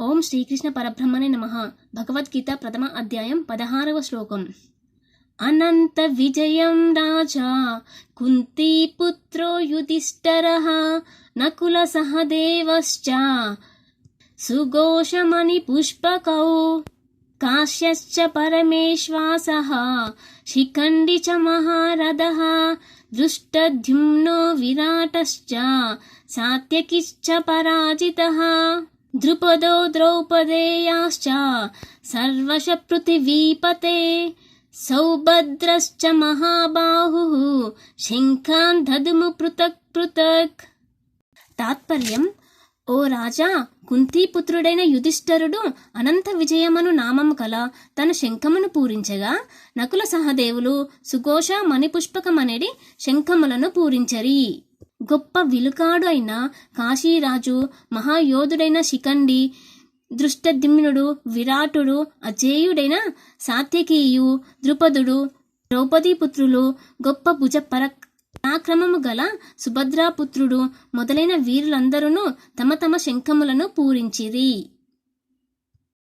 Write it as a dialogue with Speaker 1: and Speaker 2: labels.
Speaker 1: ఓం శ్రీకృష్ణ పరబ్రహ్మణే నమః. భగవద్గీత ప్రథమ అధ్యాయం 16వ శ్లోకం. అనంత విజయం రాజా కుంతీపుత్రో యుధిష్ఠిరః నకుల సహదేవశ్చ సుఘోషమణి పుష్పకౌ కాశ్యశ్చ పరమేశ్వాసః శిఖండి చ మహారథః దృష్టద్యుమ్నో విరాటశ్చ సాత్యకిశ్చ పరాజితః ద్రుపదో ద్రౌపదేయాశ్చ సర్వశ పృథివీపతే సౌభద్రశ్చ మహాబాహుః శంఖాన్ దదుము పృథక్ పృథక్. తాత్పర్యం: ఓ రాజా, కుంతీపుత్రుడైన యుధిష్ఠిరుడు అనంత విజయమను నామము కల తన శంఖమును పూరించగా, నకుల సహదేవులు సుఘోష మణిపుష్పకమనేడి శంఖములను పూరించరి. గొప్ప విలుకాడు అయిన కాశీరాజు, మహాయోధుడైన శిఖండి, దృష్టద్యుమ్నుడు, విరాటుడు, అజేయుడైన సాత్యకీయు, ద్రుపదుడు, ద్రౌపదీపుత్రులు, గొప్ప భుజ పరాక్రమము గల సుభద్రాపుత్రుడు మొదలైన వీరులందరూ తమ తమ శంఖములను పూరించిరి.